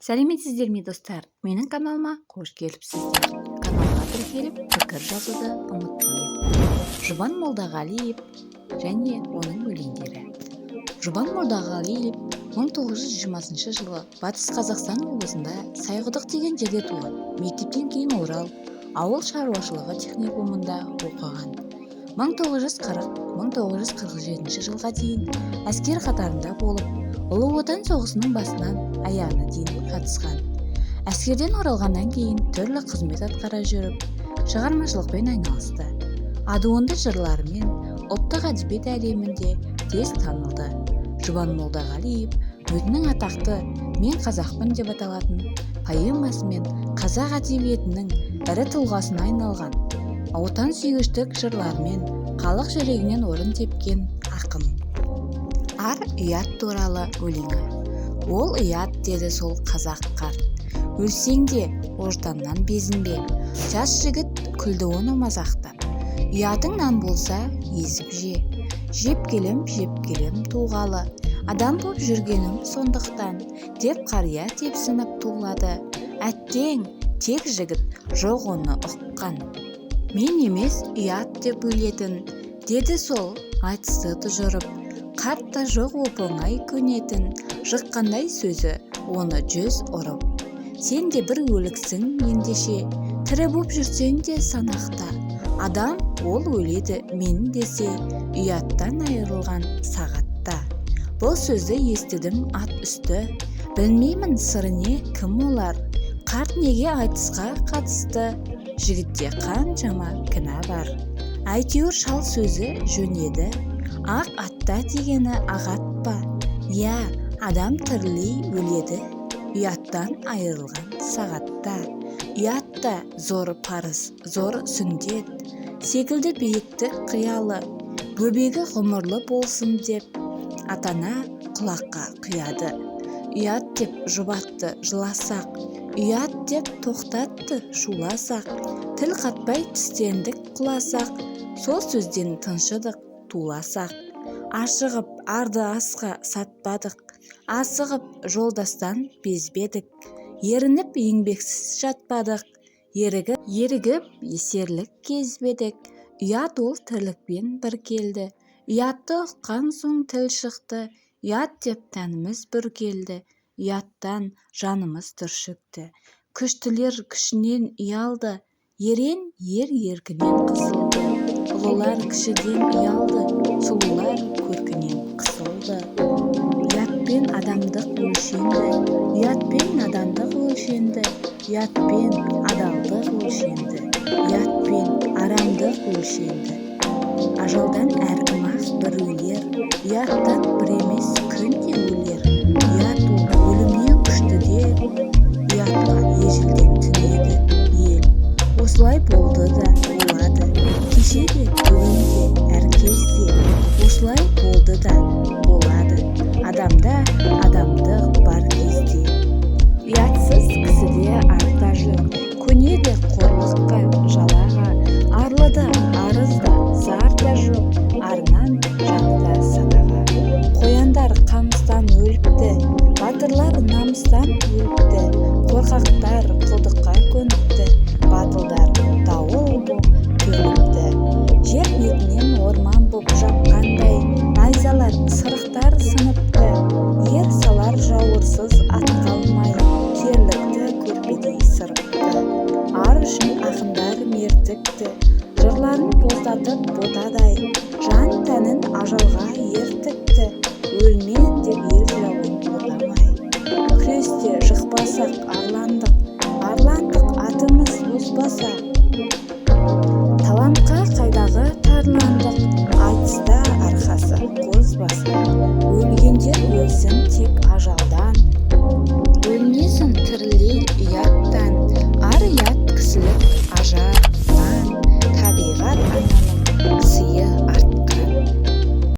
Сәлеметсіздер ме достар? Менің каналыма қош келіпсіздер. Каналға тіркеліп пікір жазуды ұмытпаңыздар. Жұбан Молдағалиев және оның өлеңдері. Жұбан Молдағалиев 1920 жылы Батыс Қазақстан облысында Сайқұдық деген жерде туған. Мектептен кейін Орал ауыл шаруашылығы техникумында оқыған. 1940-1947 жылға дейін әскер қатарында болып, Ұлы Отан соғысының басынан аяғына дейін қатысқан. Әскерден оралғаннан кейін түрлі қызмет атқара жүріп, шығармашылықпен айналысты. Адуынды жырларымен ұлттық әдебиет әлемінде тез танылды. Жұбан Молдағалиев өзінің атақты «Мен қазақпын» деп аталатын поэмасымен қазақ әдебиетінің ірі тұлғасына айналған. Отансүйгіштік жырлармен халық жүрегінен орын тепкен ақын. Ар ұят туралы өлеңі. Ол ұят, деді сол қазақ қарт. Өлсең де ожданнан безінбе. Жас жігіт күлді оны мазақтап. Ұятыңнан болса езіп же. Жеп келем туғалы. Адам боп жүргенім сондықтан, деп қария тепсініп туғлады. Әттең, тек жігіт жоқ оны ұққан. Мен емес ұят деп өлетін, деді сол айтысты тұжырып. Қатта жоқ оп-оңай көнетін, жыққандай сөзі оны 100 ұрып. Сен де бір өліксің ендеше, тірі боп жүрсең де санақта. Адам ол өледі мен десе, ұяттан айырылған сағатта. Бұл сөзді естідім ат үсті, білмеймін сыры не, кім олар. Қарт неге айтысқа қатысты, жігітте қаншама кінә бар. Әйтеуір шал сөзі жөн еді, ақ атта дегені ағат па? Я, адам тірілей өледі, ұяттан айырылған сағатта. Ұятта зор парыз, зор сүндет, секілді биіктік қиялы, бөбегі ғұмырлы болсын деп, атана құлаққа құяды. Ұят деп жұбатты жыласақ, ұят деп тоқтатты шуласақ, тіл қатпай тістендік құласақ, сол сөзден тыншыдық туласақ. Ашығып арды асқа сатпадық, асығып жолдастан безбедік, ерініп еңбексіз жатпадық, ерігіп есерлік кезбедік. Ұят ол тірлікпен бір келді, ұятты ұққан соң тіл шықты, ұят деп тәніміз бір келді, ұяттан жанымыз түршікті. Күштілер күшінен ұялды, ерен ер еркінен қысылды. Ұлылар кішіден ұялды, сұлулар көркінен қысылды. Ұятпен адамдық өлшенді, ұятпен надандық өлшенді, ұятпен адалдық өлшенді, ұятпен арамдық өлшенді. Ажалдан әркім-ақ бір өлер, ұяттан бір емес күнде өлер. Ұят ол өлімнен күшті деп, ұятқа ежелден түнеді ел. Осылай болды да болады, кеше де бүгін де әр кезде. Осылай болды да болады, адамда адамдық бар кезде. Ұятсыз кісіде арта жүр, көнеді қорлыққа жалаға. Арлыда арызда зар да жоқ, арынан жанында садаға. Қояндар қамыстан өліпті, батырлар намыстан өліпті, қорқақтар құлдыққа көніпті, батылдар дауыл боп төніпті. Жер бетінен орман боп жапқандай, найзалар сырықтар сыныпты. Ер салар жауырсыз ат қалмай, керлікті көрпедей сырыпты. Ар үшін ақындар мертікті, жырларын боздатып ботадай, жан тәнін ажалға ертікті. Өлмен деп ел жауын отамай, күресте жықпасақ арландық, арландық атымыз озбаса.